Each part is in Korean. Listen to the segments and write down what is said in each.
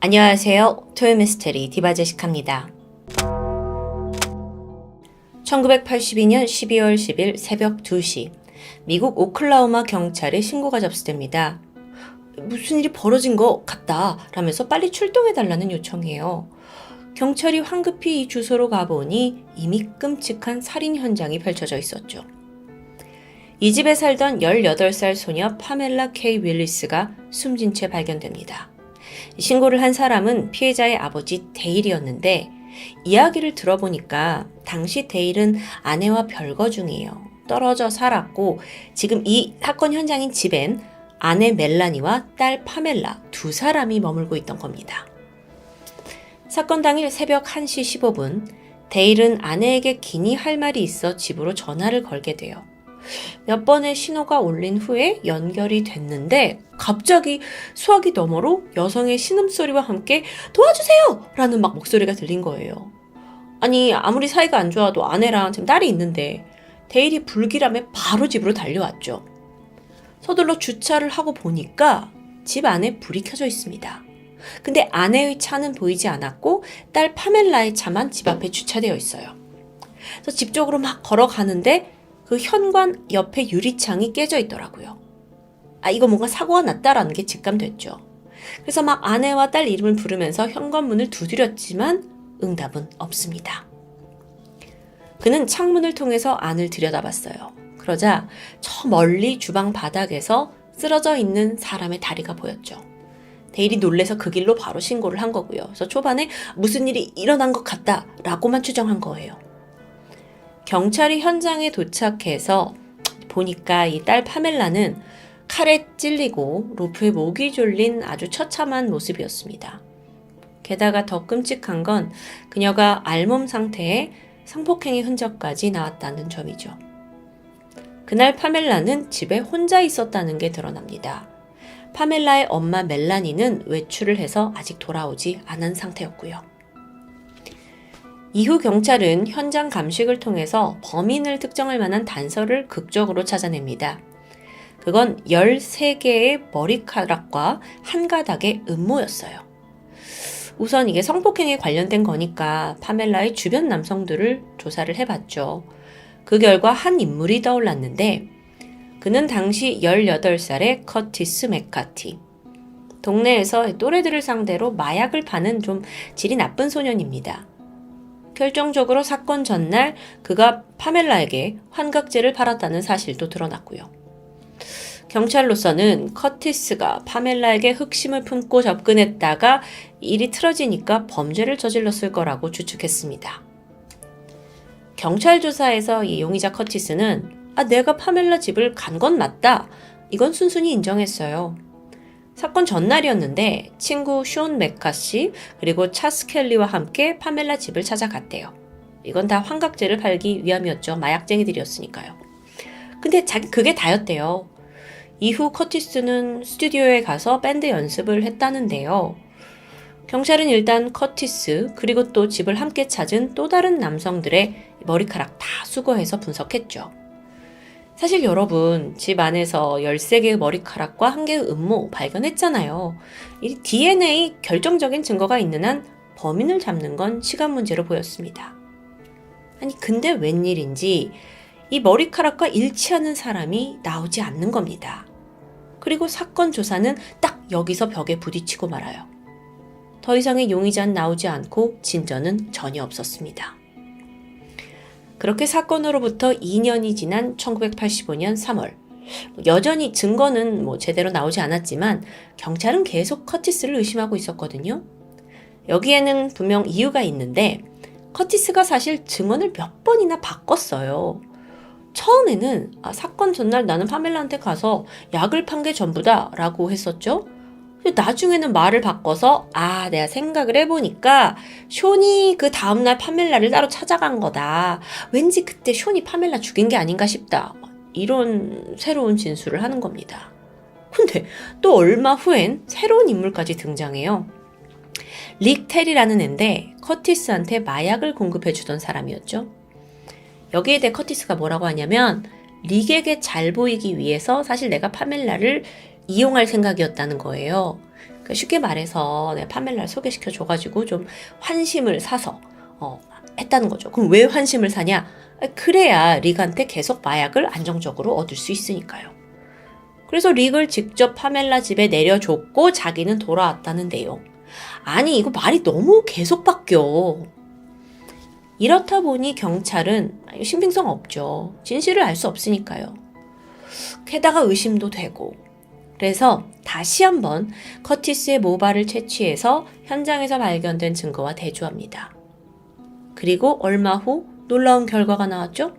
안녕하세요. 토요미스테리 디바제식합니다. 1982년 12월 10일 새벽 2시 미국 오클라호마 경찰에 신고가 접수됩니다. 무슨 일이 벌어진 것 같다 라면서 빨리 출동해달라는 요청이에요. 경찰이 황급히 이 주소로 가보니 이미 끔찍한 살인 현장이 펼쳐져 있었죠. 이 집에 살던 18살 소녀 파멜라 케이 윌리스가 숨진 채 발견됩니다. 신고를 한 사람은 피해자의 아버지 데일이었는데 이야기를 들어보니까 당시 데일은 아내와 별거 중이에요. 떨어져 살았고 지금 이 사건 현장인 집엔 아내 멜라니와 딸 파멜라 두 사람이 머물고 있던 겁니다. 사건 당일 새벽 1시 15분 데일은 아내에게 기니 할 말이 있어 집으로 전화를 걸게 돼요. 몇 번의 신호가 울린 후에 연결이 됐는데 갑자기 수화기 너머로 여성의 신음소리와 함께 도와주세요! 라는 막 목소리가 들린 거예요. 아니 아무리 사이가 안 좋아도 아내랑 지금 딸이 있는데 데일이 불길함에 바로 집으로 달려왔죠. 서둘러 주차를 하고 보니까 집 안에 불이 켜져 있습니다. 근데 아내의 차는 보이지 않았고 딸 파멜라의 차만 집 앞에 주차되어 있어요. 그래서 집 쪽으로 막 걸어가는데 그 현관 옆에 유리창이 깨져 있더라고요. 이거 뭔가 사고가 났다라는 게 직감됐죠. 그래서 막 아내와 딸 이름을 부르면서 현관문을 두드렸지만 응답은 없습니다. 그는 창문을 통해서 안을 들여다봤어요. 그러자 저 멀리 주방 바닥에서 쓰러져 있는 사람의 다리가 보였죠. 데일이 놀래서 그 길로 바로 신고를 한 거고요. 그래서 초반에 무슨 일이 일어난 것 같다라고만 추정한 거예요. 경찰이 현장에 도착해서 보니까 이 딸 파멜라는 칼에 찔리고 로프에 목이 졸린 아주 처참한 모습이었습니다. 게다가 더 끔찍한 건 그녀가 알몸 상태에 성폭행의 흔적까지 나왔다는 점이죠. 그날 파멜라는 집에 혼자 있었다는 게 드러납니다. 파멜라의 엄마 멜라니는 외출을 해서 아직 돌아오지 않은 상태였고요. 이후 경찰은 현장 감식을 통해서 범인을 특정할 만한 단서를 극적으로 찾아냅니다. 그건 13개의 머리카락과 한 가닥의 음모였어요. 우선 이게 성폭행에 관련된 거니까 파멜라의 주변 남성들을 조사를 해봤죠. 그 결과 한 인물이 떠올랐는데 그는 당시 18살의 커티스 맥카티. 동네에서 또래들을 상대로 마약을 파는 좀 질이 나쁜 소년입니다. 결정적으로 사건 전날 그가 파멜라에게 환각제를 팔았다는 사실도 드러났고요. 경찰로서는 커티스가 파멜라에게 흑심을 품고 접근했다가 일이 틀어지니까 범죄를 저질렀을 거라고 추측했습니다. 경찰 조사에서 이 용의자 커티스는 내가 파멜라 집을 간 건 맞다. 이건 순순히 인정했어요. 사건 전날이었는데 친구 숀 메카시 그리고 차스 켈리와 함께 파멜라 집을 찾아갔대요. 이건 다 환각제를 팔기 위함이었죠. 마약쟁이들이었으니까요. 근데 그게 다였대요. 이후 커티스는 스튜디오에 가서 밴드 연습을 했다는데요. 경찰은 일단 커티스 그리고 또 집을 함께 찾은 또 다른 남성들의 머리카락 다 수거해서 분석했죠. 사실 여러분 집 안에서 13개의 머리카락과 1개의 음모 발견했잖아요. 이 DNA 결정적인 증거가 있는 한 범인을 잡는 건 시간 문제로 보였습니다. 아니 근데 웬일인지 이 머리카락과 일치하는 사람이 나오지 않는 겁니다. 그리고 사건 조사는 딱 여기서 벽에 부딪히고 말아요. 더 이상의 용의자는 나오지 않고 진전은 전혀 없었습니다. 그렇게 사건으로부터 2년이 지난 1985년 3월 여전히 증거는 제대로 나오지 않았지만 경찰은 계속 커티스를 의심하고 있었거든요. 여기에는 분명 이유가 있는데 커티스가 사실 증언을 몇 번이나 바꿨어요. 처음에는 사건 전날 나는 파멜라한테 가서 약을 판 게 전부다 라고 했었죠. 나중에는 말을 바꿔서 내가 생각을 해보니까 숀이 그 다음날 파멜라를 따로 찾아간 거다. 왠지 그때 숀이 파멜라 죽인 게 아닌가 싶다. 이런 새로운 진술을 하는 겁니다. 근데 또 얼마 후엔 새로운 인물까지 등장해요. 릭 테리라는 앤데 커티스한테 마약을 공급해주던 사람이었죠. 여기에 대해 커티스가 뭐라고 하냐면 릭에게 잘 보이기 위해서 사실 내가 파멜라를 이용할 생각이었다는 거예요. 그러니까 쉽게 말해서 내가 파멜라를 소개시켜줘가지고 좀 환심을 사서 했다는 거죠. 그럼 왜 환심을 사냐? 그래야 릭한테 계속 마약을 안정적으로 얻을 수 있으니까요. 그래서 릭을 직접 파멜라 집에 내려줬고 자기는 돌아왔다는 내용. 아니 이거 말이 너무 계속 바뀌어. 이렇다 보니 경찰은 신빙성 없죠. 진실을 알 수 없으니까요. 게다가 의심도 되고. 그래서 다시 한번 커티스의 모발을 채취해서 현장에서 발견된 증거와 대조합니다. 그리고 얼마 후 놀라운 결과가 나왔죠?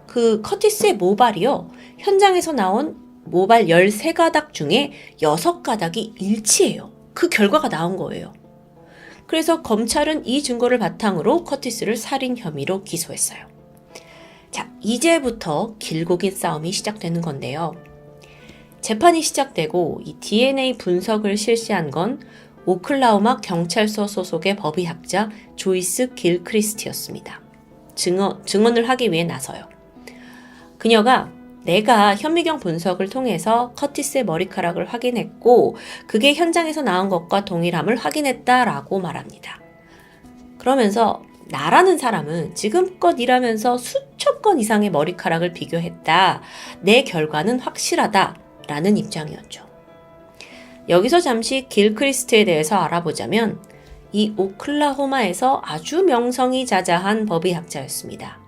그 커티스의 모발이요. 현장에서 나온 모발 13가닥 중에 6가닥이 일치해요. 그 결과가 나온 거예요. 그래서 검찰은 이 증거를 바탕으로 커티스를 살인 혐의로 기소했어요. 자, 이제부터 길고 긴 싸움이 시작되는 건데요. 재판이 시작되고 이 DNA 분석을 실시한 건 오클라호마 경찰서 소속의 법의학자 조이스 길크리스트였습니다. 증언을 하기 위해 나서요. 그녀가 내가 현미경 분석을 통해서 커티스의 머리카락을 확인했고 그게 현장에서 나온 것과 동일함을 확인했다라고 말합니다. 그러면서 나라는 사람은 지금껏 일하면서 수천 건 이상의 머리카락을 비교했다. 내 결과는 확실하다라는 입장이었죠. 여기서 잠시 길크리스트에 대해서 알아보자면 이 오클라호마에서 아주 명성이 자자한 법의학자였습니다.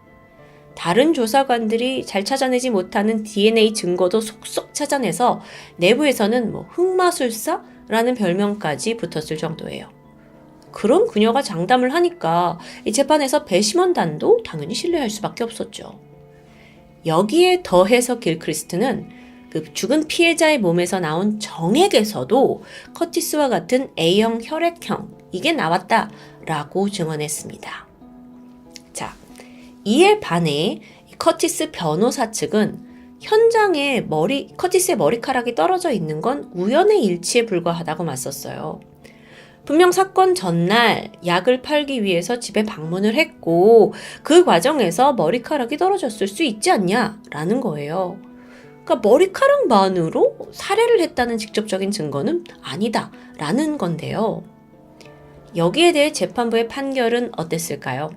다른 조사관들이 잘 찾아내지 못하는 DNA 증거도 속속 찾아내서 내부에서는 흑마술사라는 별명까지 붙었을 정도예요. 그런 그녀가 장담을 하니까 이 재판에서 배심원단도 당연히 신뢰할 수밖에 없었죠. 여기에 더해서 길크리스트는 그 죽은 피해자의 몸에서 나온 정액에서도 커티스와 같은 A형 혈액형 이게 나왔다라고 증언했습니다. 자, 이에 반해 커티스 변호사 측은 현장에 커티스의 머리카락이 떨어져 있는 건 우연의 일치에 불과하다고 맞섰어요. 분명 사건 전날 약을 팔기 위해서 집에 방문을 했고 그 과정에서 머리카락이 떨어졌을 수 있지 않냐라는 거예요. 그러니까 머리카락만으로 살해를 했다는 직접적인 증거는 아니다라는 건데요. 여기에 대해 재판부의 판결은 어땠을까요?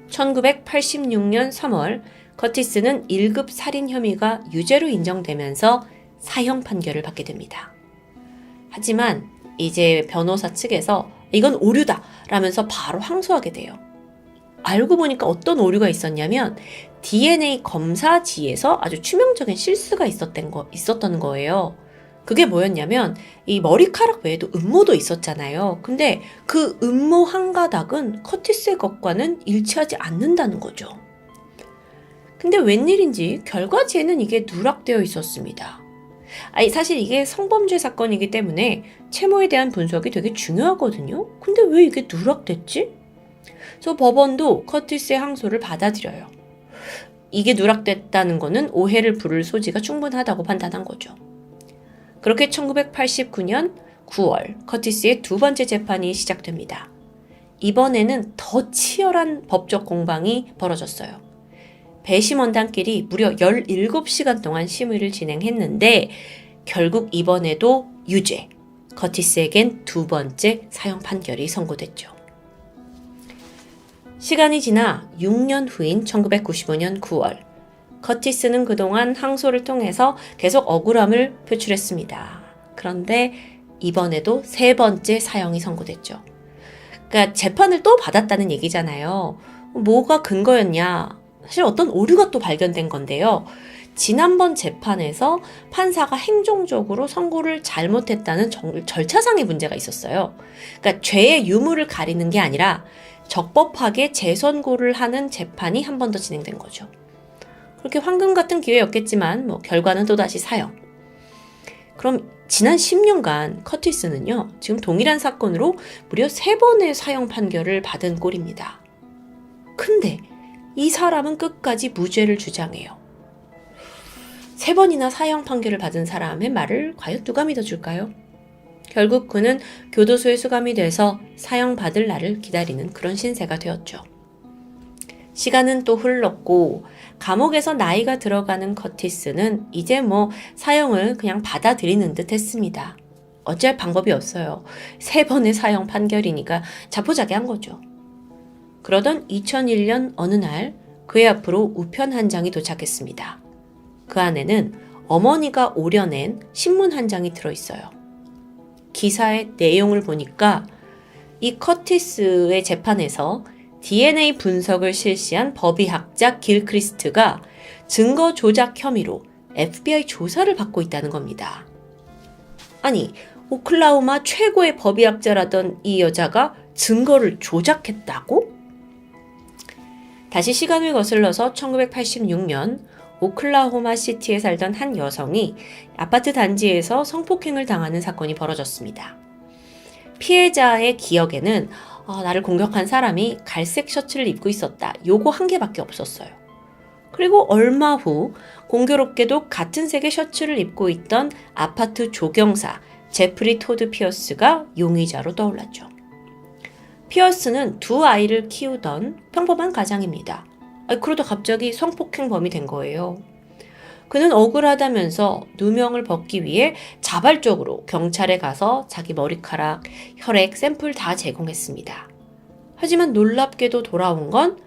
1986년 3월 커티스는 1급 살인 혐의가 유죄로 인정되면서 사형 판결을 받게 됩니다. 하지만 이제 변호사 측에서 이건 오류다 라면서 바로 항소하게 돼요. 알고 보니까 어떤 오류가 있었냐면 DNA 검사지에서 아주 치명적인 실수가 있었던 거예요. 그게 뭐였냐면 이 머리카락 외에도 음모도 있었잖아요. 근데 그 음모 한 가닥은 커티스의 것과는 일치하지 않는다는 거죠. 근데 웬일인지 결과지에는 이게 누락되어 있었습니다. 사실 이게 성범죄 사건이기 때문에 채모에 대한 분석이 되게 중요하거든요. 근데 왜 이게 누락됐지? 그래서 법원도 커티스의 항소를 받아들여요. 이게 누락됐다는 거는 오해를 부를 소지가 충분하다고 판단한 거죠. 그렇게 1989년 9월 커티스의 두 번째 재판이 시작됩니다. 이번에는 더 치열한 법적 공방이 벌어졌어요. 배심원단끼리 무려 17시간 동안 심의를 진행했는데 결국 이번에도 유죄, 커티스에겐 두 번째 사형 판결이 선고됐죠. 시간이 지나 6년 후인 1995년 9월 커티스는 그동안 항소를 통해서 계속 억울함을 표출했습니다. 그런데 이번에도 세 번째 사형이 선고됐죠. 그러니까 재판을 또 받았다는 얘기잖아요. 뭐가 근거였냐? 사실 어떤 오류가 또 발견된 건데요. 지난번 재판에서 판사가 행정적으로 선고를 잘못했다는 절차상의 문제가 있었어요. 그러니까 죄의 유무를 가리는 게 아니라 적법하게 재선고를 하는 재판이 한 번 더 진행된 거죠. 그렇게 황금 같은 기회였겠지만 결과는 또다시 사형. 그럼 지난 10년간 커티스는요. 지금 동일한 사건으로 무려 3번의 사형 판결을 받은 꼴입니다. 근데 이 사람은 끝까지 무죄를 주장해요. 3번이나 사형 판결을 받은 사람의 말을 과연 누가 믿어줄까요? 결국 그는 교도소에 수감이 돼서 사형받을 날을 기다리는 그런 신세가 되었죠. 시간은 또 흘렀고 감옥에서 나이가 들어가는 커티스는 이제 사형을 그냥 받아들이는 듯 했습니다. 어찌할 방법이 없어요. 3번의 사형 판결이니까 자포자기한 거죠. 그러던 2001년 어느 날 그의 앞으로 우편 한 장이 도착했습니다. 그 안에는 어머니가 오려낸 신문 한 장이 들어있어요. 기사의 내용을 보니까 이 커티스의 재판에서 DNA 분석을 실시한 법의학자 길크리스트가 증거 조작 혐의로 FBI 조사를 받고 있다는 겁니다. 아니, 오클라호마 최고의 법의학자라던 이 여자가 증거를 조작했다고? 다시 시간을 거슬러서 1986년 오클라호마 시티에 살던 한 여성이 아파트 단지에서 성폭행을 당하는 사건이 벌어졌습니다. 피해자의 기억에는 나를 공격한 사람이 갈색 셔츠를 입고 있었다. 요거 한 개밖에 없었어요. 그리고 얼마 후 공교롭게도 같은 색의 셔츠를 입고 있던 아파트 조경사 제프리 토드 피어스가 용의자로 떠올랐죠. 피어스는 2아이를 키우던 평범한 가장입니다. 그러다 갑자기 성폭행범이 된 거예요. 그는 억울하다면서 누명을 벗기 위해 자발적으로 경찰에 가서 자기 머리카락, 혈액, 샘플 다 제공했습니다. 하지만 놀랍게도 돌아온 건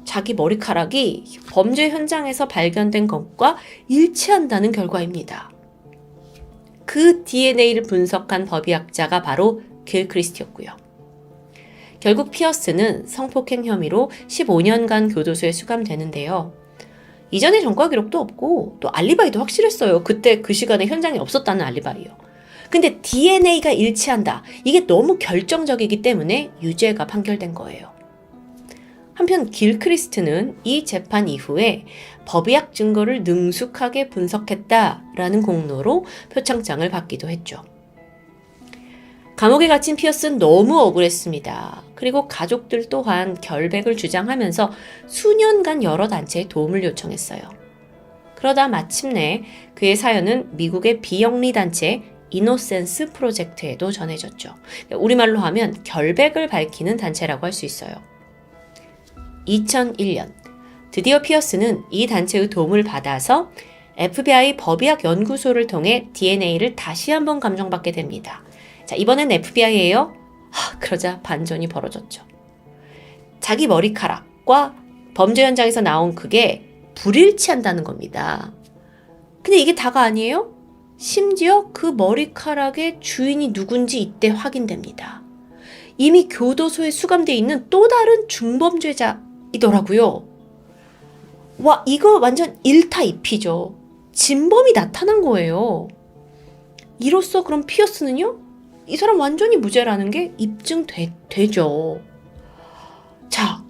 자기 머리카락이 범죄 현장에서 발견된 것과 일치한다는 결과입니다. 그 DNA를 분석한 법의학자가 바로 길크리스트였고요. 결국 피어스는 성폭행 혐의로 15년간 교도소에 수감되는데요. 이전에 전과 기록도 없고 또 알리바이도 확실했어요. 그때 그 시간에 현장에 없었다는 알리바이요. 근데 DNA가 일치한다. 이게 너무 결정적이기 때문에 유죄가 판결된 거예요. 한편 길크리스트는 이 재판 이후에 법의학 증거를 능숙하게 분석했다라는 공로로 표창장을 받기도 했죠. 감옥에 갇힌 피어스는 너무 억울했습니다. 그리고 가족들 또한 결백을 주장하면서 수년간 여러 단체에 도움을 요청했어요. 그러다 마침내 그의 사연은 미국의 비영리 단체 이노센스 프로젝트에도 전해졌죠. 우리말로 하면 결백을 밝히는 단체라고 할 수 있어요. 2001년 드디어 피어스는 이 단체의 도움을 받아서 FBI 법의학 연구소를 통해 DNA를 다시 한번 감정받게 됩니다. 자, 이번엔 FBI예요. 그러자 반전이 벌어졌죠. 자기 머리카락과 범죄 현장에서 나온 그게 불일치한다는 겁니다. 근데 이게 다가 아니에요? 심지어 그 머리카락의 주인이 누군지 이때 확인됩니다. 이미 교도소에 수감돼 있는 또 다른 중범죄자이더라고요. 와, 이거 완전 1타 2피죠. 진범이 나타난 거예요. 이로써 그럼 피어스는요? 이 사람 완전히 무죄라는 게 입증되죠. 자,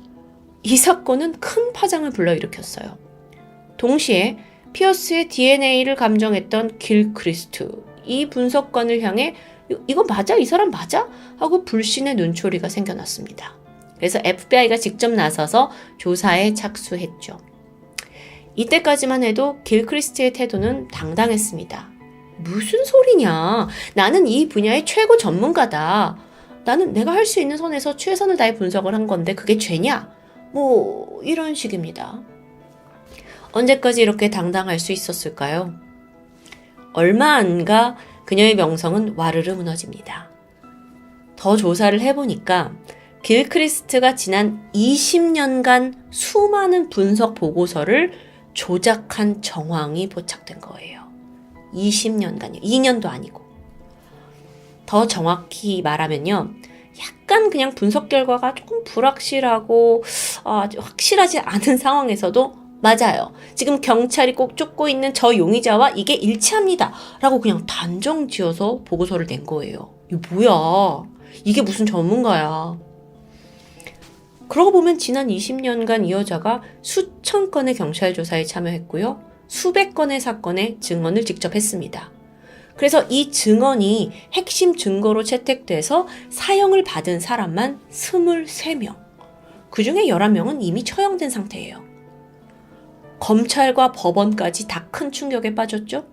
이 사건은 큰 파장을 불러일으켰어요. 동시에 피어스의 DNA를 감정했던 길크리스트, 이 분석관을 향해 이거 맞아? 이 사람 맞아? 하고 불신의 눈초리가 생겨났습니다. 그래서 FBI가 직접 나서서 조사에 착수했죠. 이때까지만 해도 길크리스트의 태도는 당당했습니다. 무슨 소리냐? 나는 이 분야의 최고 전문가다. 나는 내가 할 수 있는 선에서 최선을 다해 분석을 한 건데 그게 죄냐? 이런 식입니다. 언제까지 이렇게 당당할 수 있었을까요? 얼마 안 가 그녀의 명성은 와르르 무너집니다. 더 조사를 해보니까 길크리스트가 지난 20년간 수많은 분석 보고서를 조작한 정황이 포착된 거예요. 20년간요. 2년도 아니고. 더 정확히 말하면요. 약간 그냥 분석 결과가 조금 불확실하고 확실하지 않은 상황에서도 맞아요. 지금 경찰이 꼭 쫓고 있는 저 용의자와 이게 일치합니다. 라고 그냥 단정 지어서 보고서를 낸 거예요. 이거 뭐야? 이게 무슨 전문가야? 그러고 보면 지난 20년간 이 여자가 수천 건의 경찰 조사에 참여했고요. 수백 건의 사건에 증언을 직접 했습니다. 그래서 이 증언이 핵심 증거로 채택돼서 사형을 받은 사람만 23명. 그중에 11명은 이미 처형된 상태예요. 검찰과 법원까지 다 큰 충격에 빠졌죠.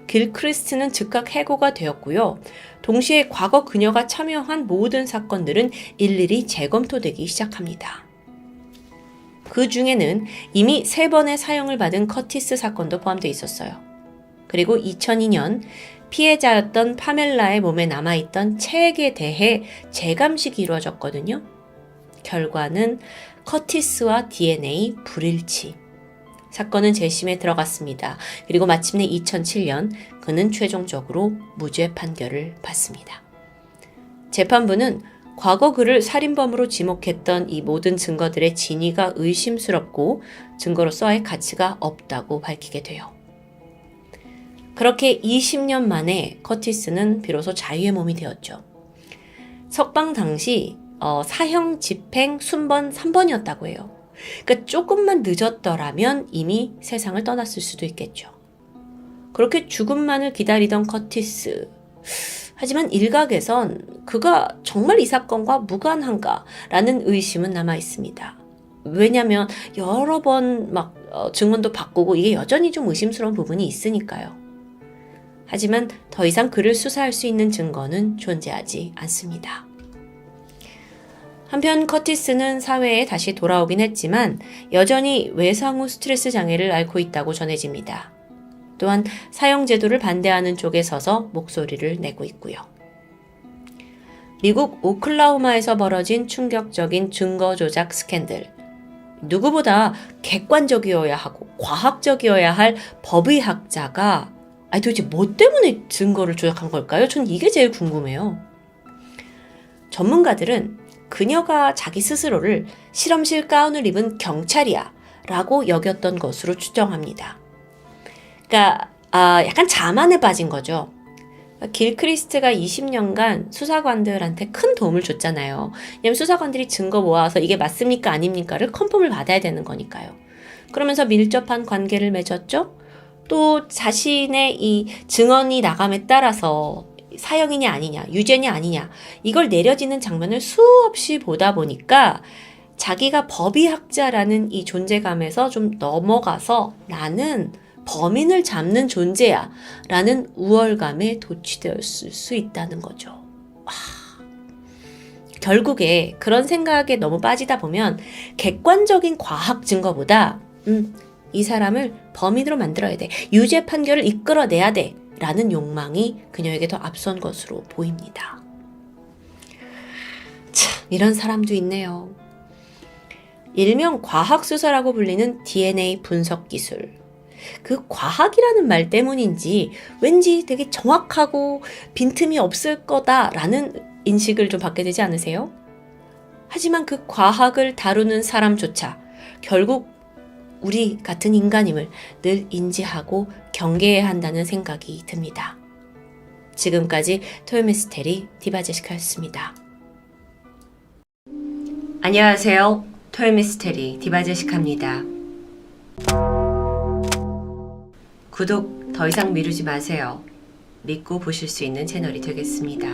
길크리스트는 즉각 해고가 되었고요. 동시에 과거 그녀가 참여한 모든 사건들은 일일이 재검토되기 시작합니다. 그 중에는 이미 3번의 사형을 받은 커티스 사건도 포함되어 있었어요. 그리고 2002년 피해자였던 파멜라의 몸에 남아있던 체액에 대해 재감식이 이루어졌거든요. 결과는 커티스와 DNA 불일치. 사건은 재심에 들어갔습니다. 그리고 마침내 2007년 그는 최종적으로 무죄 판결을 받습니다. 재판부는 과거 그를 살인범으로 지목했던 이 모든 증거들의 진위가 의심스럽고 증거로서의 가치가 없다고 밝히게 돼요. 그렇게 20년 만에 커티스는 비로소 자유의 몸이 되었죠. 석방 당시 사형 집행 순번 3번이었다고 해요. 그러니까 조금만 늦었더라면 이미 세상을 떠났을 수도 있겠죠. 그렇게 죽음만을 기다리던 커티스. 하지만 일각에선 그가 정말 이 사건과 무관한가라는 의심은 남아 있습니다. 왜냐하면 여러 번 증언도 바꾸고 이게 여전히 좀 의심스러운 부분이 있으니까요. 하지만 더 이상 그를 수사할 수 있는 증거는 존재하지 않습니다. 한편 커티스는 사회에 다시 돌아오긴 했지만 여전히 외상후 스트레스 장애를 앓고 있다고 전해집니다. 또한 사형제도를 반대하는 쪽에 서서 목소리를 내고 있고요. 미국 오클라호마에서 벌어진 충격적인 증거 조작 스캔들. 누구보다 객관적이어야 하고 과학적이어야 할 법의학자가 도대체 뭐 때문에 증거를 조작한 걸까요? 전 이게 제일 궁금해요. 전문가들은 그녀가 자기 스스로를 실험실 가운을 입은 경찰이야 라고 여겼던 것으로 추정합니다. 그러니까 약간 자만에 빠진 거죠. 길크리스트가 20년간 수사관들한테 큰 도움을 줬잖아요. 왜냐면 수사관들이 증거 모아서 이게 맞습니까 아닙니까를 컨펌을 받아야 되는 거니까요. 그러면서 밀접한 관계를 맺었죠. 또 자신의 이 증언이 나감에 따라서 사형이냐 아니냐, 유죄냐 아니냐 이걸 내려지는 장면을 수없이 보다 보니까 자기가 법의학자라는 이 존재감에서 좀 넘어가서 나는 범인을 잡는 존재야 라는 우월감에 도취되었을 수 있다는 거죠. 결국에 그런 생각에 너무 빠지다 보면 객관적인 과학 증거보다 이 사람을 범인으로 만들어야 돼. 유죄 판결을 이끌어내야 돼. 라는 욕망이 그녀에게 더 앞선 것으로 보입니다. 참, 이런 사람도 있네요. 일명 과학수사라고 불리는 DNA 분석 기술. 그 과학이라는 말 때문인지 왠지 되게 정확하고 빈틈이 없을 거다라는 인식을 좀 받게 되지 않으세요? 하지만 그 과학을 다루는 사람조차 결국 우리 같은 인간임을 늘 인지하고 경계해야 한다는 생각이 듭니다. 지금까지 토요미스테리 디바제시카였습니다. 안녕하세요. 토요미스테리 디바제시카입니다. 구독 더 이상 미루지 마세요. 믿고 보실 수 있는 채널이 되겠습니다.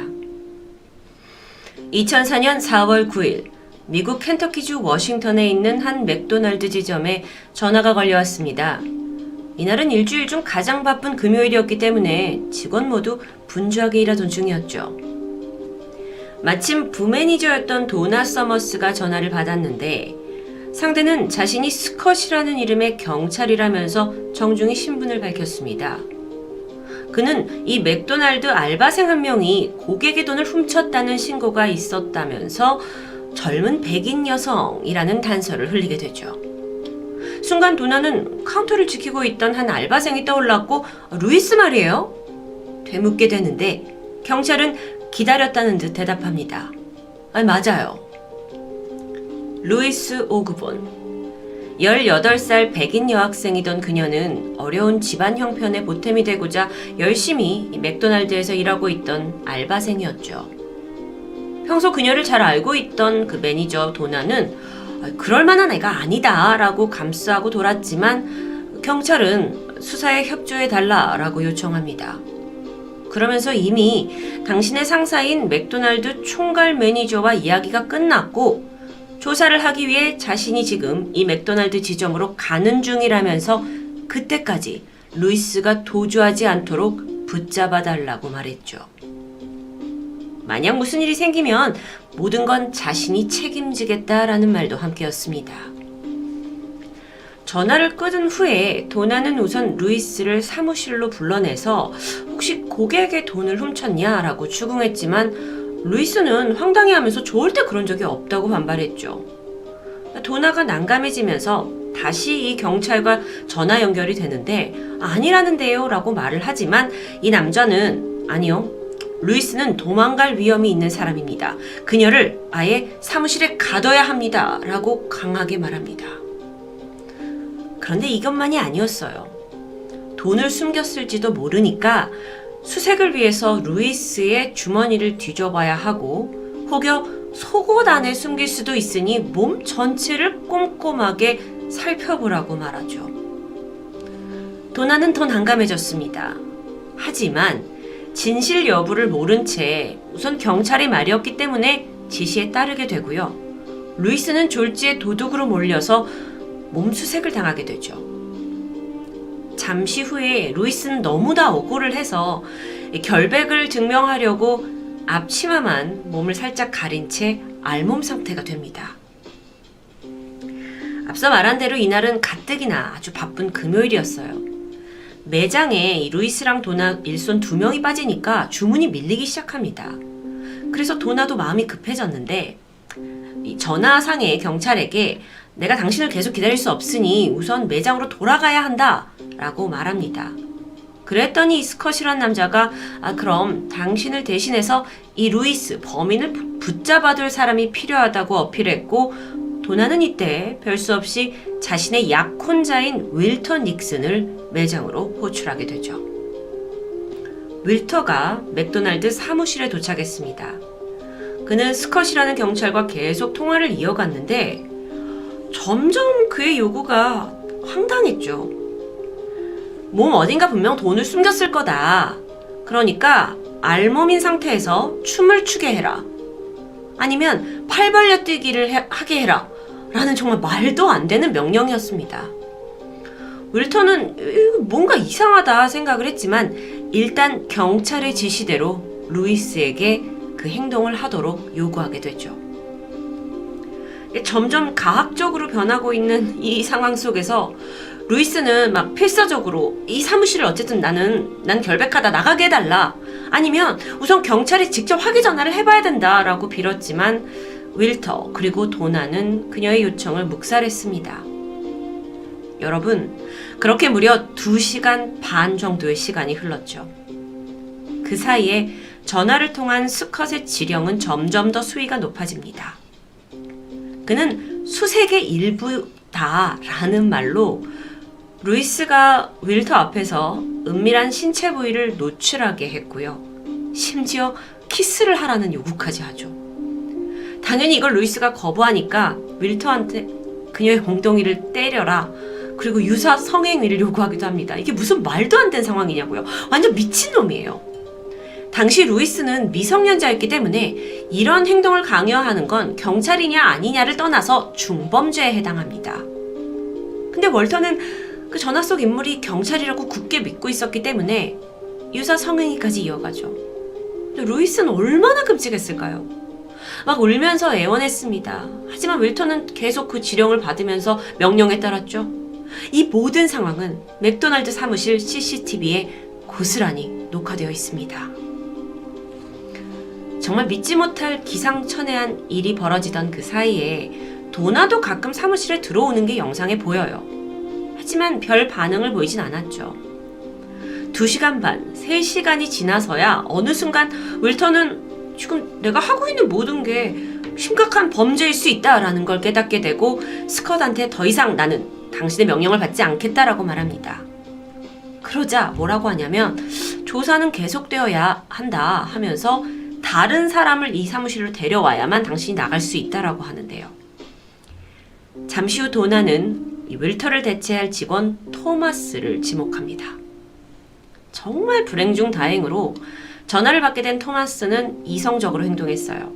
2004년 4월 9일 미국 켄터키주 워싱턴에 있는 한 맥도날드 지점에 전화가 걸려왔습니다. 이날은 일주일 중 가장 바쁜 금요일이었기 때문에 직원 모두 분주하게 일하던 중이었죠. 마침 부매니저였던 도나 서머스가 전화를 받았는데 상대는 자신이 스컷이라는 이름의 경찰이라면서 정중히 신분을 밝혔습니다. 그는 이 맥도날드 알바생 한 명이 고객의 돈을 훔쳤다는 신고가 있었다면서 젊은 백인 여성이라는 단서를 흘리게 되죠. 순간 도나는 카운터를 지키고 있던 한 알바생이 떠올랐고 루이스 말이에요? 되묻게 되는데 경찰은 기다렸다는 듯 대답합니다. 맞아요. 루이스 오그본. 18살 백인 여학생이던 그녀는 어려운 집안 형편의 보탬이 되고자 열심히 맥도날드에서 일하고 있던 알바생이었죠. 평소 그녀를 잘 알고 있던 그 매니저 도나는 그럴 만한 애가 아니다 라고 감싸고 돌았지만 경찰은 수사에 협조해달라 라고 요청합니다. 그러면서 이미 당신의 상사인 맥도날드 총괄 매니저와 이야기가 끝났고 조사를 하기 위해 자신이 지금 이 맥도날드 지점으로 가는 중이라면서 그때까지 루이스가 도주하지 않도록 붙잡아달라고 말했죠. 만약 무슨 일이 생기면 모든 건 자신이 책임지겠다라는 말도 함께였습니다. 전화를 끊은 후에 도나는 우선 루이스를 사무실로 불러내서 혹시 고객의 돈을 훔쳤냐라고 추궁했지만 루이스는 황당해하면서 절대 그런 적이 없다고 반발했죠. 도나가 난감해지면서 다시 이 경찰과 전화 연결이 되는데 아니라는데요 라고 말을 하지만 이 남자는 아니요. 루이스는 도망갈 위험이 있는 사람입니다. 그녀를 아예 사무실에 가둬야 합니다. 라고 강하게 말합니다. 그런데 이것만이 아니었어요. 돈을 숨겼을지도 모르니까 수색을 위해서 루이스의 주머니를 뒤져봐야 하고 혹여 속옷 안에 숨길 수도 있으니 몸 전체를 꼼꼼하게 살펴보라고 말하죠. 도나는 더 난감해졌습니다. 하지만 진실 여부를 모른 채 우선 경찰의 말이었기 때문에 지시에 따르게 되고요. 루이스는 졸지에 도둑으로 몰려서 몸수색을 당하게 되죠. 잠시 후에 루이스는 너무나 억울을 해서 결백을 증명하려고 앞치마만 몸을 살짝 가린 채 알몸 상태가 됩니다. 앞서 말한 대로 이날은 가뜩이나 아주 바쁜 금요일이었어요. 매장에 루이스랑 도나 일손 2명이 빠지니까 주문이 밀리기 시작합니다. 그래서 도나도 마음이 급해졌는데 전화상의 경찰에게 내가 당신을 계속 기다릴 수 없으니 우선 매장으로 돌아가야 한다 라고 말합니다. 그랬더니 스컷이란 남자가 그럼 당신을 대신해서 이 루이스 범인을 붙잡아둘 사람이 필요하다고 어필했고 도나는 이때 별 수 없이 자신의 약혼자인 윌터 닉슨을 매장으로 호출하게 되죠. 윌터가 맥도날드 사무실에 도착했습니다. 그는 스컷이라는 경찰과 계속 통화를 이어갔는데 점점 그의 요구가 황당했죠. 몸 어딘가 분명 돈을 숨겼을 거다. 그러니까 알몸인 상태에서 춤을 추게 해라. 아니면 팔 벌려 뛰기를 하게 해라. 라는 정말 말도 안 되는 명령이었습니다. 윌터는 뭔가 이상하다 생각을 했지만 일단 경찰의 지시대로 루이스에게 그 행동을 하도록 요구하게 되죠. 점점 가학적으로 변하고 있는 이 상황 속에서 루이스는 막 필사적으로 이 사무실을 어쨌든 난 결백하다 나가게 해달라. 아니면 우선 경찰에 직접 확인 전화를 해봐야 된다 라고 빌었지만 윌터 그리고 도나는 그녀의 요청을 묵살했습니다. 여러분, 그렇게 무려 2시간 반 정도의 시간이 흘렀죠. 그 사이에 전화를 통한 스컷의 지령은 점점 더 수위가 높아집니다. 그는 수색의 일부다라는 말로 루이스가 윌터 앞에서 은밀한 신체 부위를 노출하게 했고요. 심지어 키스를 하라는 요구까지 하죠. 당연히 이걸 루이스가 거부하니까 윌터한테 그녀의 엉덩이를 때려라. 그리고 유사 성행위를 요구하기도 합니다. 이게 무슨 말도 안 되는 상황이냐고요. 완전 미친놈이에요. 당시 루이스는 미성년자였기 때문에 이런 행동을 강요하는 건 경찰이냐 아니냐를 떠나서 중범죄에 해당합니다. 근데 월터는 그 전화 속 인물이 경찰이라고 굳게 믿고 있었기 때문에 유사 성행위까지 이어가죠. 근데 루이스는 얼마나 끔찍했을까요? 막 울면서 애원했습니다. 하지만 윌터는 계속 그 지령을 받으면서 명령에 따랐죠. 이 모든 상황은 맥도날드 사무실 CCTV에 고스란히 녹화되어 있습니다. 정말 믿지 못할 기상천외한 일이 벌어지던 그 사이에 도나도 가끔 사무실에 들어오는 게 영상에 보여요. 하지만 별 반응을 보이진 않았죠. 2시간 반, 3시간이 지나서야 어느 순간 윌터는 지금 내가 하고 있는 모든 게 심각한 범죄일 수 있다라는 걸 깨닫게 되고 스컷한테 더 이상 나는 당신의 명령을 받지 않겠다라고 말합니다. 그러자 뭐라고 하냐면 조사는 계속되어야 한다 하면서 다른 사람을 이 사무실로 데려와야만 당신이 나갈 수 있다라고 하는데요. 잠시 후 도나는 이 윌터를 대체할 직원 토마스를 지목합니다. 정말 불행 중 다행으로 전화를 받게 된 토마스는 이성적으로 행동했어요.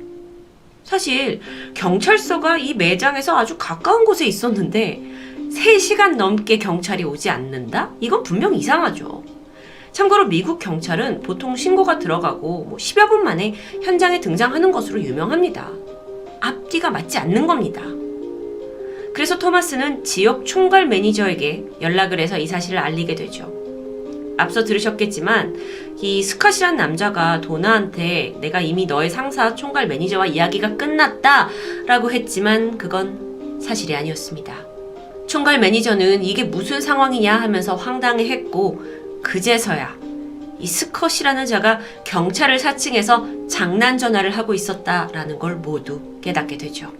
사실 경찰서가 이 매장에서 아주 가까운 곳에 있었는데 3시간 넘게 경찰이 오지 않는다? 이건 분명 이상하죠. 참고로 미국 경찰은 보통 신고가 들어가고 10여 분 만에 현장에 등장하는 것으로 유명합니다. 앞뒤가 맞지 않는 겁니다. 그래서 토마스는 지역 총괄 매니저에게 연락을 해서 이 사실을 알리게 되죠. 앞서 들으셨겠지만 이 스캇이란 남자가 도나한테 내가 이미 너의 상사 총괄 매니저와 이야기가 끝났다 라고 했지만 그건 사실이 아니었습니다. 총괄 매니저는 이게 무슨 상황이냐 하면서 황당해했고 그제서야 이 스캇이라는 자가 경찰을 사칭해서 장난 전화를 하고 있었다라는 걸 모두 깨닫게 되죠.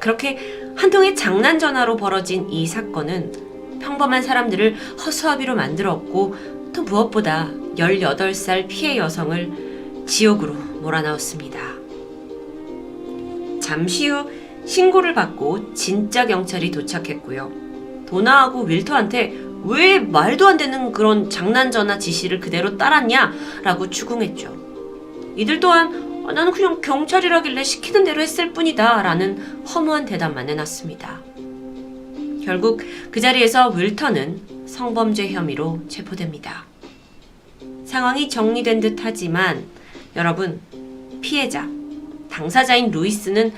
그렇게 한 통의 장난 전화로 벌어진 이 사건은 평범한 사람들을 허수아비로 만들었고 또 무엇보다 18살 피해 여성을 지옥으로 몰아넣었습니다. 잠시 후 신고를 받고 진짜 경찰이 도착했고요. 도나하고 윌터한테 왜 말도 안 되는 그런 장난 전화 지시를 그대로 따랐냐? 라고 추궁했죠. 이들 또한 나는 그냥 경찰이라길래 시키는 대로 했을 뿐이다 라는 허무한 대답만 내놨습니다. 결국 그 자리에서 윌터는 성범죄 혐의로 체포됩니다. 상황이 정리된 듯 하지만 여러분, 피해자, 당사자인 루이스는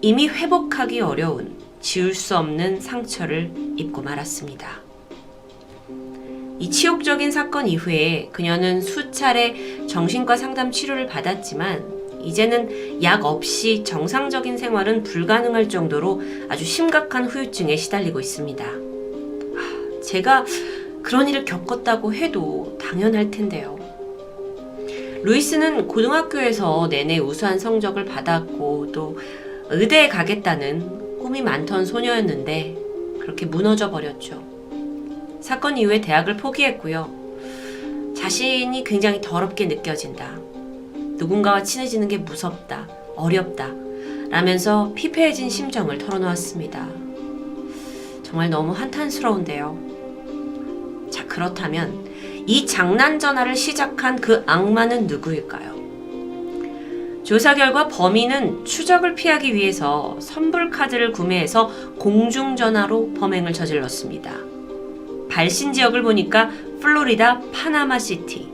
이미 회복하기 어려운 지울 수 없는 상처를 입고 말았습니다. 이 치욕적인 사건 이후에 그녀는 수차례 정신과 상담 치료를 받았지만 이제는 약 없이 정상적인 생활은 불가능할 정도로 아주 심각한 후유증에 시달리고 있습니다. 제가 그런 일을 겪었다고 해도 당연할 텐데요. 루이스는 고등학교에서 내내 우수한 성적을 받았고 또 의대에 가겠다는 꿈이 많던 소녀였는데 그렇게 무너져 버렸죠. 사건 이후에 대학을 포기했고요. 자신이 굉장히 더럽게 느껴진다. 누군가와 친해지는 게 무섭다, 어렵다 라면서 피폐해진 심정을 털어놓았습니다. 정말 너무 한탄스러운데요. 자, 그렇다면 이 장난 전화를 시작한 그 악마는 누구일까요? 조사 결과 범인은 추적을 피하기 위해서 선불카드를 구매해서 공중전화로 범행을 저질렀습니다. 발신 지역을 보니까 플로리다 파나마시티.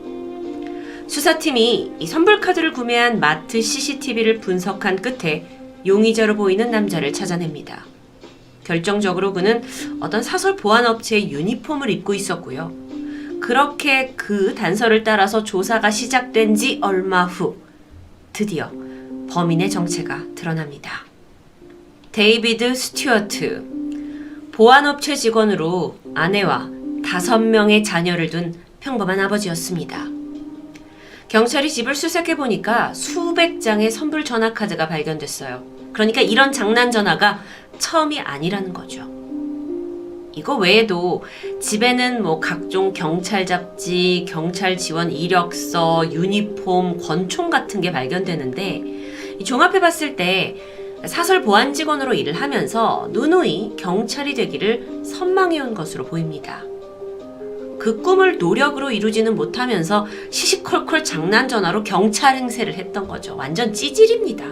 수사팀이 이 선불카드를 구매한 마트 CCTV를 분석한 끝에 용의자로 보이는 남자를 찾아냅니다. 결정적으로 그는 어떤 사설 보안업체의 유니폼을 입고 있었고요. 그렇게 그 단서를 따라서 조사가 시작된 지 얼마 후 드디어 범인의 정체가 드러납니다. 데이비드 스튜어트, 보안업체 직원으로 아내와 5명의 자녀를 둔 평범한 아버지였습니다. 경찰이 집을 수색해보니까 수백 장의 선불 전화카드가 발견됐어요. 그러니까 이런 장난 전화가 처음이 아니라는 거죠. 이거 외에도 집에는 각종 경찰 잡지, 경찰 지원 이력서, 유니폼, 권총 같은 게 발견되는데 종합해봤을 때 사설 보안 직원으로 일을 하면서 누누이 경찰이 되기를 선망해온 것으로 보입니다. 그 꿈을 노력으로 이루지는 못하면서 시시콜콜 장난 전화로 경찰 행세를 했던 거죠. 완전 찌질입니다.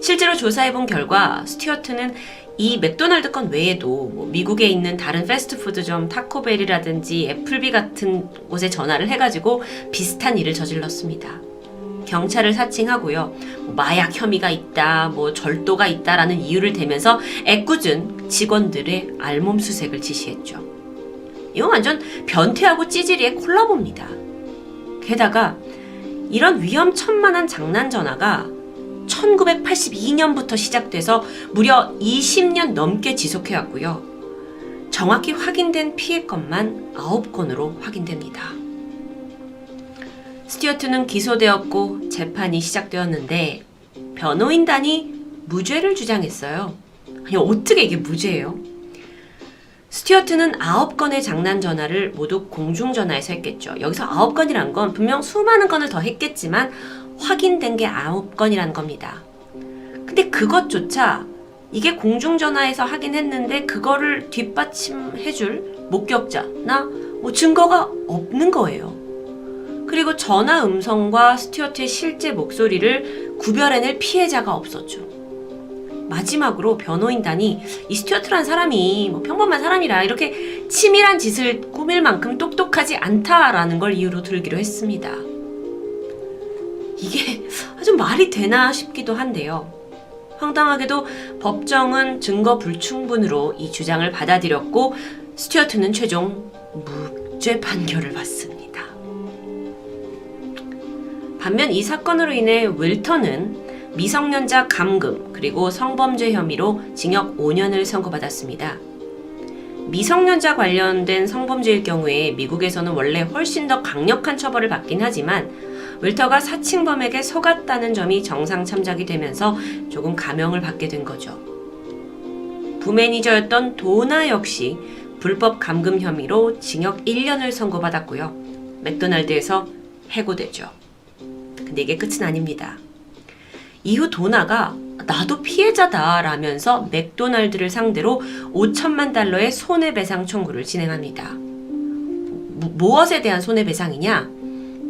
실제로 조사해본 결과 스튜어트는 이 맥도날드 건 외에도 미국에 있는 다른 패스트푸드점 타코벨이라든지 애플비 같은 곳에 전화를 해가지고 비슷한 일을 저질렀습니다. 경찰을 사칭하고요. 마약 혐의가 있다, 절도가 있다라는 이유를 대면서 애꿎은 직원들의 알몸수색을 지시했죠. 이건 완전 변태하고 찌질이의 콜라보입니다. 게다가 이런 위험천만한 장난 전화가 1982년부터 시작돼서 무려 20년 넘게 지속해왔고요. 정확히 확인된 피해 건만 9건으로 확인됩니다. 스튜어트는 기소되었고 재판이 시작되었는데 변호인단이 무죄를 주장했어요. 아니, 어떻게 이게 무죄예요? 스튜어트는 9건의 장난 전화를 모두 공중전화에서 했겠죠. 여기서 9건이란 건 분명 수많은 건을 더 했겠지만 확인된 게 9건이라는 겁니다. 근데 그것조차 이게 공중전화에서 하긴 했는데 그거를 뒷받침해줄 목격자나 증거가 없는 거예요. 그리고 전화 음성과 스튜어트의 실제 목소리를 구별해낼 피해자가 없었죠. 마지막으로 변호인단이 이 스튜어트란 사람이 평범한 사람이라 이렇게 치밀한 짓을 꾸밀 만큼 똑똑하지 않다라는 걸 이유로 들기로 했습니다. 이게 아주 말이 되나 싶기도 한데요. 황당하게도 법정은 증거 불충분으로 이 주장을 받아들였고 스튜어트는 최종 무죄 판결을 받습니다. 반면 이 사건으로 인해 윌턴은 미성년자 감금 그리고 성범죄 혐의로 징역 5년을 선고받았습니다. 미성년자 관련된 성범죄일 경우에 미국에서는 원래 훨씬 더 강력한 처벌을 받긴 하지만 윌터가 사칭범에게 속았다는 점이 정상 참작이 되면서 조금 감형을 받게 된 거죠. 부매니저였던 도나 역시 불법 감금 혐의로 징역 1년을 선고받았고요. 맥도날드에서 해고되죠. 근데 이게 끝은 아닙니다. 이후 도나가 나도 피해자다 라면서 맥도날드를 상대로 5천만 달러의 손해배상 청구를 진행합니다. 무엇에 대한 손해배상이냐?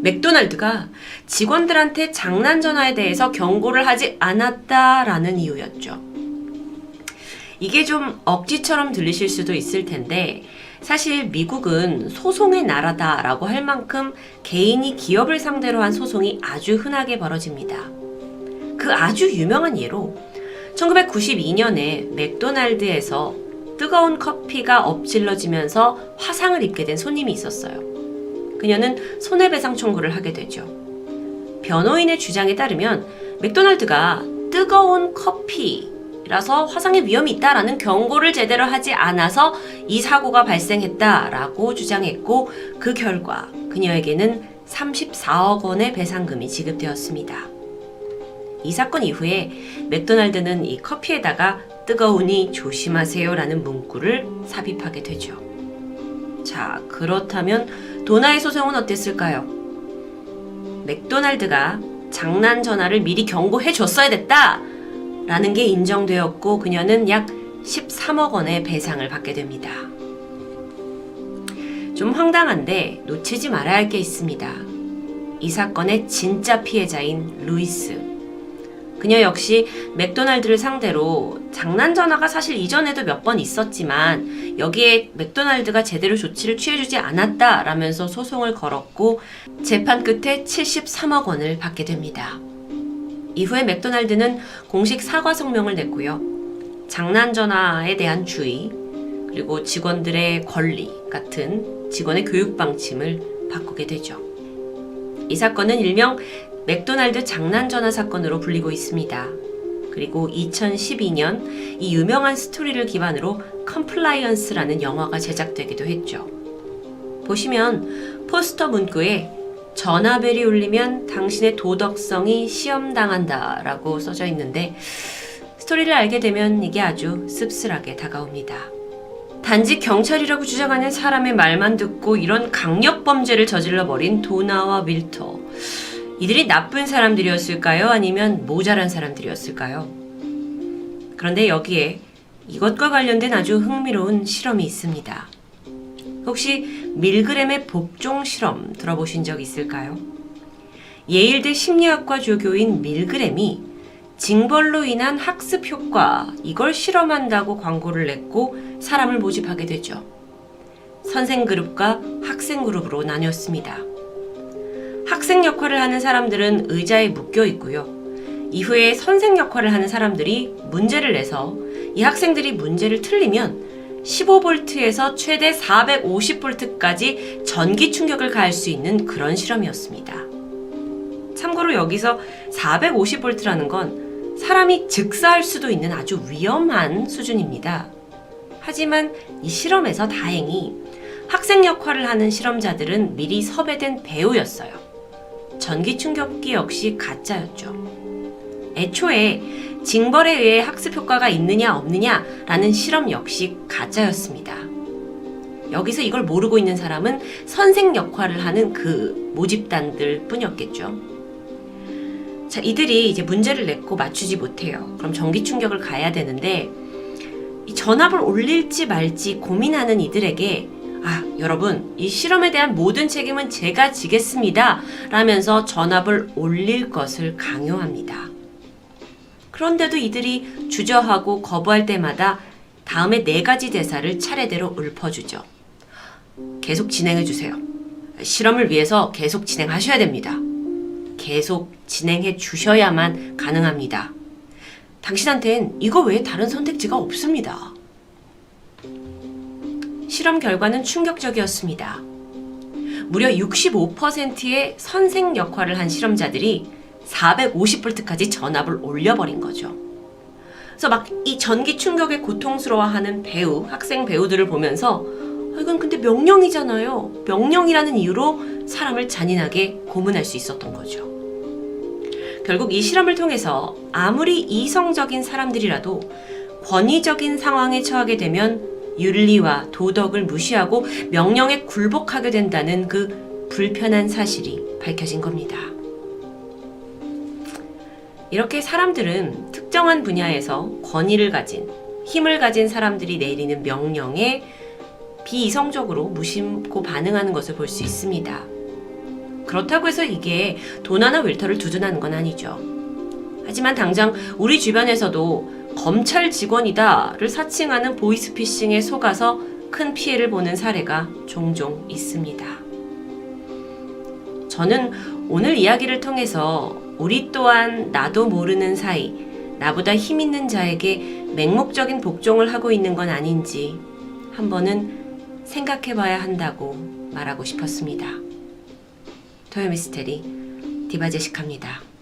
맥도날드가 직원들한테 장난 전화에 대해서 경고를 하지 않았다라는 이유였죠. 이게 좀 억지처럼 들리실 수도 있을 텐데 사실 미국은 소송의 나라다라고 할 만큼 개인이 기업을 상대로 한 소송이 아주 흔하게 벌어집니다. 그 아주 유명한 예로 1992년에 맥도날드에서 뜨거운 커피가 엎질러지면서 화상을 입게 된 손님이 있었어요. 그녀는 손해배상 청구를 하게 되죠. 변호인의 주장에 따르면 맥도날드가 뜨거운 커피라서 화상의 위험이 있다라는 경고를 제대로 하지 않아서 이 사고가 발생했다라고 주장했고 그 결과 그녀에게는 34억 원의 배상금이 지급되었습니다. 이 사건 이후에 맥도날드는 이 커피에다가 뜨거우니 조심하세요라는 문구를 삽입하게 되죠. 자, 그렇다면 도나의 소송은 어땠을까요? 맥도날드가 장난 전화를 미리 경고해 줬어야 됐다! 라는 게 인정되었고 그녀는 약 13억 원의 배상을 받게 됩니다. 좀 황당한데 놓치지 말아야 할 게 있습니다. 이 사건의 진짜 피해자인 루이스. 그녀 역시 맥도날드를 상대로 장난 전화가 사실 이전에도 몇 번 있었지만 여기에 맥도날드가 제대로 조치를 취해주지 않았다라면서 소송을 걸었고 재판 끝에 73억 원을 받게 됩니다. 이후에 맥도날드는 공식 사과 성명을 냈고요. 장난 전화에 대한 주의 그리고 직원들의 권리 같은 직원의 교육 방침을 바꾸게 되죠. 이 사건은 일명 맥도날드 장난전화 사건으로 불리고 있습니다. 그리고 2012년 이 유명한 스토리를 기반으로 컴플라이언스라는 영화가 제작되기도 했죠. 보시면 포스터 문구에 전화벨이 울리면 당신의 도덕성이 시험당한다 라고 써져 있는데 스토리를 알게 되면 이게 아주 씁쓸하게 다가옵니다. 단지 경찰이라고 주장하는 사람의 말만 듣고 이런 강력범죄를 저질러버린 도나와 윌터. 이들이 나쁜 사람들이었을까요? 아니면 모자란 사람들이었을까요? 그런데 여기에 이것과 관련된 아주 흥미로운 실험이 있습니다. 혹시 밀그램의 복종 실험 들어보신 적 있을까요? 예일대 심리학과 조교인 밀그램이 징벌로 인한 학습 효과, 이걸 실험한다고 광고를 냈고 사람을 모집하게 되죠. 선생 그룹과 학생 그룹으로 나뉘었습니다. 학생 역할을 하는 사람들은 의자에 묶여 있고요. 이후에 선생 역할을 하는 사람들이 문제를 내서 이 학생들이 문제를 틀리면 15V에서 최대 450V까지 전기 충격을 가할 수 있는 그런 실험이었습니다. 참고로 여기서 450V라는 건 사람이 즉사할 수도 있는 아주 위험한 수준입니다. 하지만 이 실험에서 다행히 학생 역할을 하는 실험자들은 미리 섭외된 배우였어요. 전기 충격기 역시 가짜였죠. 애초에 징벌에 의해 학습 효과가 있느냐 없느냐라는 실험 역시 가짜였습니다. 여기서 이걸 모르고 있는 사람은 선생 역할을 하는 그 모집단들 뿐이었겠죠. 자, 이들이 이제 문제를 냈고 맞추지 못해요. 그럼 전기 충격을 가야 되는데 이 전압을 올릴지 말지 고민하는 이들에게 여러분, 이 실험에 대한 모든 책임은 제가 지겠습니다. 라면서 전압을 올릴 것을 강요합니다. 그런데도 이들이 주저하고 거부할 때마다 다음에 4가지 대사를 차례대로 읊어주죠. 계속 진행해주세요. 실험을 위해서 계속 진행하셔야 됩니다. 계속 진행해 주셔야만 가능합니다. 당신한텐 이거 외에 다른 선택지가 없습니다. 실험 결과는 충격적이었습니다. 무려 65%의 선생 역할을 한 실험자들이 450V까지 전압을 올려버린 거죠. 그래서 막 이 전기 충격에 고통스러워하는 학생 배우들을 보면서 이건 근데 명령이잖아요. 명령이라는 이유로 사람을 잔인하게 고문할 수 있었던 거죠. 결국 이 실험을 통해서 아무리 이성적인 사람들이라도 권위적인 상황에 처하게 되면 윤리와 도덕을 무시하고 명령에 굴복하게 된다는 그 불편한 사실이 밝혀진 겁니다. 이렇게 사람들은 특정한 분야에서 권위를 가진, 힘을 가진 사람들이 내리는 명령에 비이성적으로 무심코 반응하는 것을 볼 수 있습니다. 그렇다고 해서 이게 도나나 윌터를 두둔하는 건 아니죠. 하지만 당장 우리 주변에서도 검찰 직원이다를 사칭하는 보이스피싱에 속아서 큰 피해를 보는 사례가 종종 있습니다. 저는 오늘 이야기를 통해서 우리 또한 나도 모르는 사이 나보다 힘 있는 자에게 맹목적인 복종을 하고 있는 건 아닌지 한 번은 생각해봐야 한다고 말하고 싶었습니다. 토요미스테리 디바제식합니다.